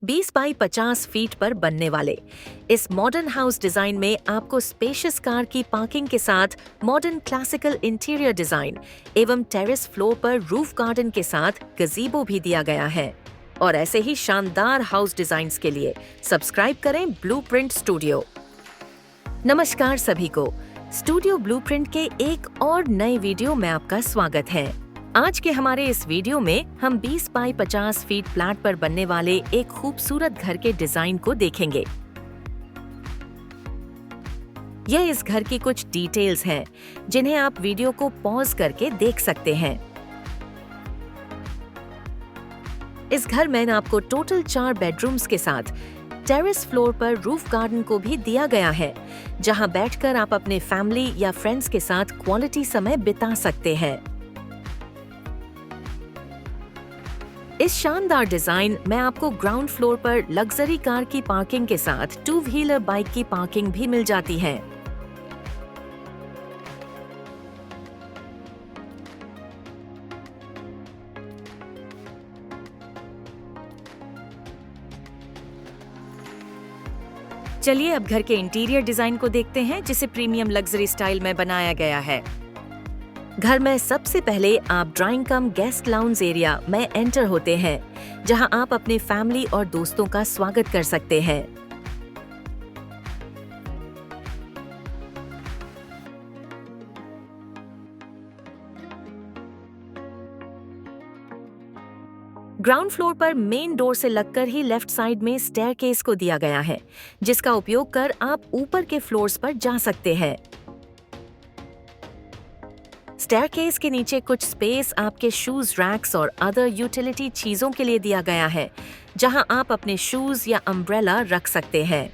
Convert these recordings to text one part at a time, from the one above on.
20 by 50 feet पर बनने वाले इस मॉडर्न हाउस डिजाइन में आपको स्पेशियस कार की पार्किंग के साथ मॉडर्न क्लासिकल इंटीरियर डिजाइन एवं टेरेस फ्लोर पर रूफ गार्डन के साथ गजीबो भी दिया गया है। और ऐसे ही शानदार हाउस डिजाइन्स के लिए सब्सक्राइब करें ब्लूप्रिंट स्टूडियो। नमस्कार सभी को, स्टूडियो ब्लूप्रिंट के एक और नए वीडियो में आपका स्वागत है। आज के हमारे इस वीडियो में हम 20 बाई 50 फीट फ्लैट पर बनने वाले एक खूबसूरत घर के डिजाइन को देखेंगे। यह इस घर की कुछ डिटेल्स हैं जिन्हें आप वीडियो को पॉज करके देख सकते हैं। इस घर में आपको टोटल 4 बेडरूम्स के साथ टेरेस फ्लोर पर रूफ गार्डन को भी दिया गया है, जहां बैठकर आप अपने फैमिली या फ्रेंड्स के साथ क्वालिटी समय बिता सकते हैं। इस शानदार डिजाइन में आपको ग्राउंड फ्लोर पर लग्जरी कार की पार्किंग के साथ 2 व्हीलर बाइक की पार्किंग भी मिल जाती है। चलिए अब घर के इंटीरियर डिजाइन को देखते हैं, जिसे प्रीमियम लग्जरी स्टाइल में बनाया गया है। घर में सबसे पहले आप ड्राइंग कम गेस्ट लाउंज एरिया में एंटर होते हैं, जहां आप अपने फैमिली और दोस्तों का स्वागत कर सकते हैं। ग्राउंड फ्लोर पर मेन डोर से लगकर ही लेफ्ट साइड में स्टेयरकेस को दिया गया है, जिसका उपयोग कर आप ऊपर के फ्लोर्स पर जा सकते हैं। स्टेयरकेस के नीचे कुछ स्पेस आपके शूज रैक्स और अदर यूटिलिटी चीजों के लिए दिया गया है, जहां आप अपने शूज या अम्ब्रेला रख सकते हैं।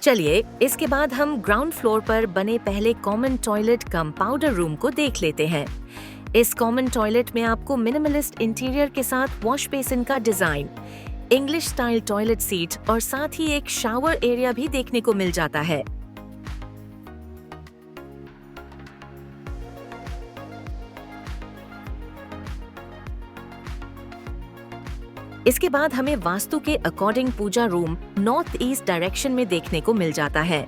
चलिए इसके बाद हम ग्राउंड फ्लोर पर बने पहले कॉमन टॉयलेट कम पाउडर रूम को देख लेते हैं। इस कॉमन टॉयलेट में आपको मिनिमलिस्ट इंटीरियर के साथ वॉश बेसिन का design, English style toilet seat और साथ ही एक शावर एरिया भी देखने को मिल जाता है। इसके बाद हमें वास्तु के अकॉर्डिंग पूजा रूम नॉर्थ ईस्ट डायरेक्शन में देखने को मिल जाता है।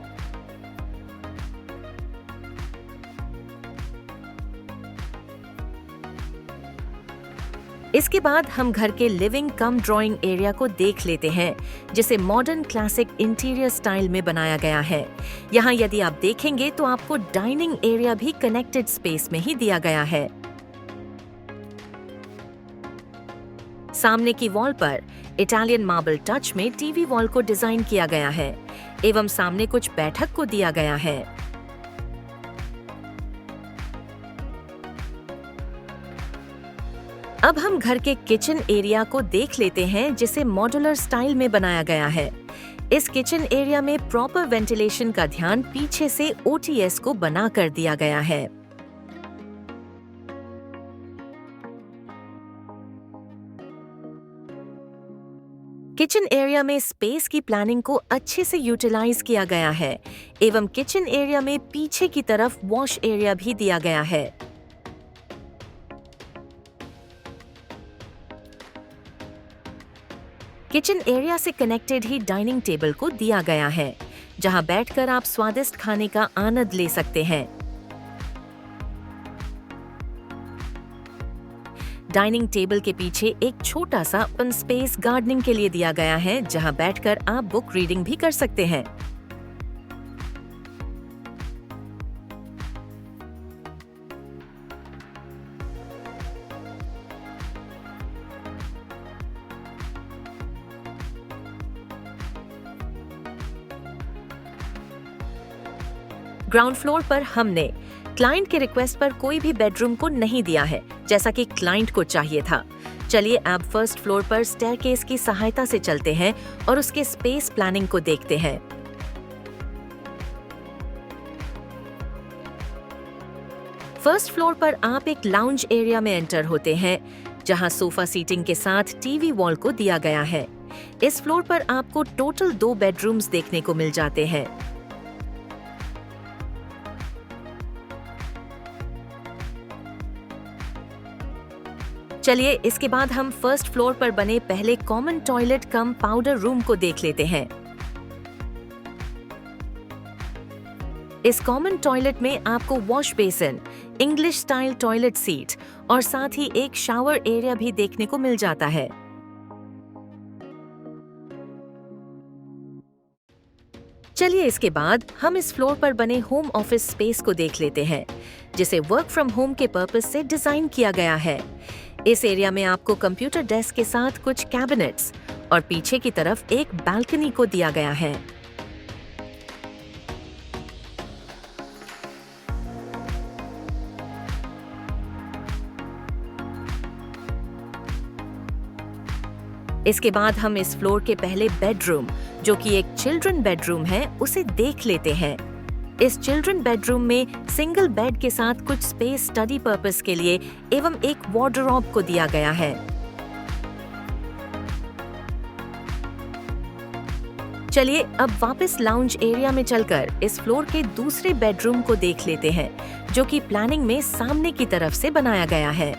इसके बाद हम घर के लिविंग कम ड्राइंग एरिया को देख लेते हैं, जिसे मॉडर्न क्लासिक इंटीरियर स्टाइल में बनाया गया है। यहाँ यदि आप देखेंगे तो आपको डाइनिंग एरिया भी कनेक्टेड स्पेस में ही दिया गया है। सामने की वॉल पर इटालियन मार्बल टच में टीवी वॉल को डिजाइन किया गया है एवं सामने कुछ बैठक को दिया गया है। अब हम घर के किचन एरिया को देख लेते हैं, जिसे मॉड्यूलर स्टाइल में बनाया गया है। इस किचन एरिया में प्रॉपर वेंटिलेशन का ध्यान पीछे से ओटीएस को बना कर दिया गया है। किचन एरिया में स्पेस की प्लानिंग को अच्छे से यूटिलाइज किया गया है एवं किचन एरिया में पीछे की तरफ वॉश एरिया भी दिया गया है। किचन एरिया से कनेक्टेड ही डाइनिंग टेबल को दिया गया है, जहां बैठकर आप स्वादिष्ट खाने का आनंद ले सकते हैं। डाइनिंग टेबल के पीछे एक छोटा सा ओपन स्पेस गार्डनिंग के लिए दिया गया है, जहां बैठकर आप बुक रीडिंग भी कर सकते हैं। ग्राउंड फ्लोर पर हमने क्लाइंट के रिक्वेस्ट पर कोई भी बेडरूम को नहीं दिया है, जैसा कि क्लाइंट को चाहिए था। चलिए अब फर्स्ट फ्लोर पर स्टेयरकेस की सहायता से चलते हैं और उसके स्पेस प्लानिंग को देखते हैं। फर्स्ट फ्लोर पर आप एक लाउंज एरिया में एंटर होते हैं, जहां सोफा सीटिंग के साथ टीवी वॉल को दिया गया है। इस फ्लोर पर आपको टोटल 2 बेडरूम्स देखने को मिल जाते हैं। चलिए इसके बाद हम फर्स्ट फ्लोर पर बने पहले कॉमन टॉयलेट कम पाउडर रूम को देख लेते हैं। इस कॉमन टॉयलेट में आपको wash basin, English style toilet seat और साथ ही एक शावर एरिया भी देखने को मिल जाता है। चलिए इसके बाद हम इस फ्लोर पर बने होम ऑफिस स्पेस को देख लेते हैं, जिसे वर्क फ्रॉम होम के पर्पस से डिजाइन किया गया है। इस एरिया में आपको कंप्यूटर डेस्क के साथ कुछ कैबिनेट्स और पीछे की तरफ एक बालकनी को दिया गया है। इसके बाद हम इस फ्लोर के पहले बेडरूम, जो कि एक चिल्ड्रन बेडरूम है, उसे देख लेते हैं। इस चिल्ड्रन बेडरूम में सिंगल बेड के साथ कुछ स्पेस स्टडी पर्पस के लिए एवं एक वार्डरोब को दिया गया है। चलिए अब वापस लाउंज एरिया में चलकर इस फ्लोर के दूसरे बेडरूम को देख लेते हैं, जो कि प्लानिंग में सामने की तरफ से बनाया गया है।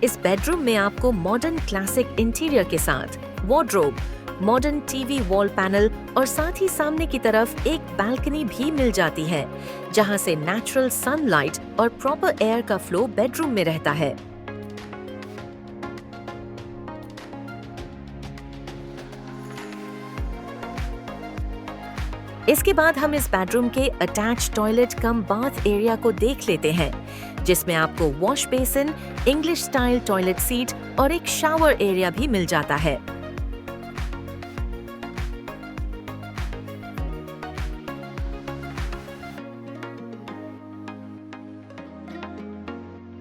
इस बेडरूम में आपको मॉडर्न क्लासिक इंटीरियर के साथ wardrobe, modern TV wall panel और साथ ही सामने की तरफ एक बालकनी भी मिल जाती है, जहां से नेचुरल सनलाइट और प्रॉपर एयर का फ्लो बेडरूम में रहता है। इसके बाद हम इस बेडरूम के अटैच टॉयलेट कम बाथ एरिया को देख लेते हैं, जिसमें आपको wash basin, English style toilet seat और एक शावर एरिया भी मिल जाता है।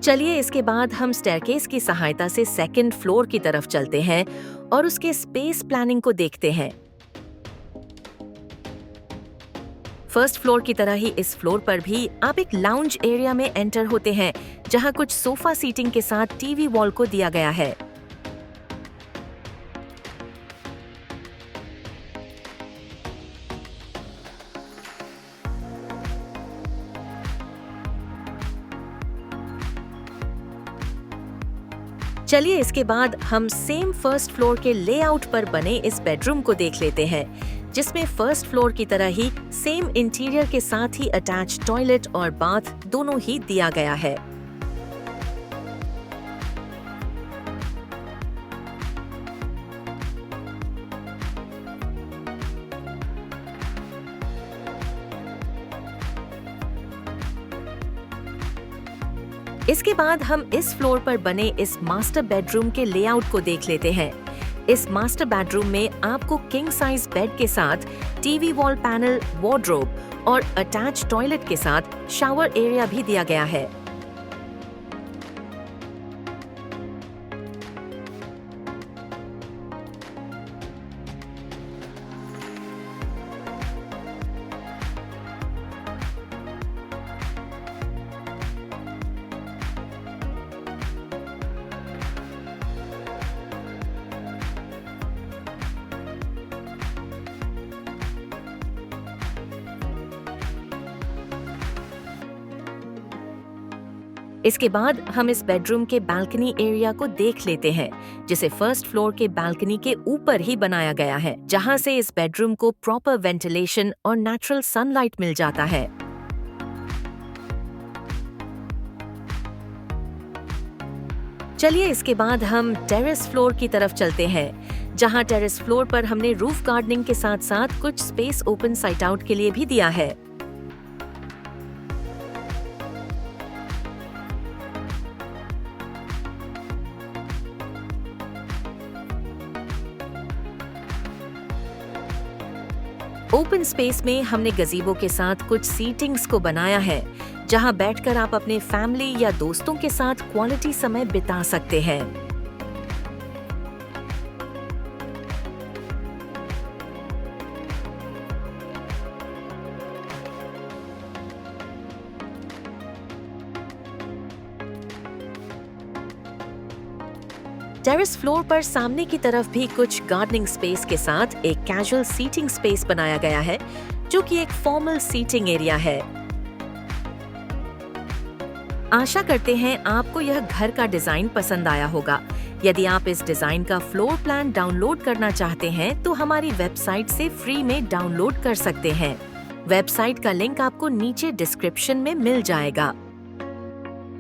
चलिए इसके बाद हम स्टेयरकेस की सहायता से सेकंड फ्लोर की तरफ चलते हैं और उसके स्पेस प्लानिंग को देखते हैं। फर्स्ट फ्लोर की तरह ही इस फ्लोर पर भी आप एक लाउंज एरिया में एंटर होते हैं, जहां कुछ सोफा सीटिंग के साथ टीवी वॉल को दिया गया है। चलिए इसके बाद हम सेम फर्स्ट फ्लोर के लेआउट पर बने इस बेडरूम को देख लेते हैं, जिसमें फर्स्ट फ्लोर की तरह ही सेम इंटीरियर के साथ ही अटैच टॉयलेट और बाथ दोनों ही दिया गया है। इसके बाद हम इस फ्लोर पर बने इस मास्टर बेडरूम के लेआउट को देख लेते हैं। इस मास्टर बेडरूम में आपको किंग साइज बेड के साथ टीवी वॉल पैनल, वार्डरोब और अटैच टॉयलेट के साथ शावर एरिया भी दिया गया है। इसके बाद हम इस बेडरूम के बालकनी एरिया को देख लेते हैं, जिसे फर्स्ट फ्लोर के बालकनी के ऊपर ही बनाया गया है, जहां से इस बेडरूम को प्रॉपर वेंटिलेशन और नेचुरल सनलाइट मिल जाता है। चलिए इसके बाद हम टेरेस फ्लोर की तरफ चलते हैं, जहां टेरेस फ्लोर पर हमने रूफ गार्डनिंग के साथ साथ कुछ स्पेस ओपन साइट आउट के लिए भी दिया है। ओपन स्पेस में हमने गज़ीबो के साथ कुछ सीटिंग्स को बनाया है, जहां बैठकर आप अपने फैमिली या दोस्तों के साथ क्वालिटी समय बिता सकते हैं। टेरेस फ्लोर पर सामने की तरफ भी कुछ गार्डनिंग स्पेस के साथ एक कैजुअल सीटिंग स्पेस बनाया गया है, जो कि एक फॉर्मल सीटिंग एरिया है। आशा करते हैं आपको यह घर का डिजाइन पसंद आया होगा। यदि आप इस डिजाइन का फ्लोर प्लान डाउनलोड करना चाहते हैं तो हमारी वेबसाइट से फ्री में डाउनलोड कर सकते हैं। वेबसाइट का लिंक आपको नीचे डिस्क्रिप्शन में मिल जाएगा।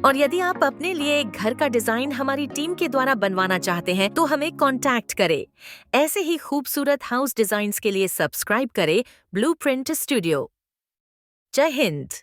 और यदि आप अपने लिए एक घर का डिजाइन हमारी टीम के द्वारा बनवाना चाहते हैं तो हमें कांटेक्ट करें। ऐसे ही खूबसूरत हाउस डिजाइन्स के लिए सब्सक्राइब करें ब्लूप्रिंट स्टूडियो। जय हिंद।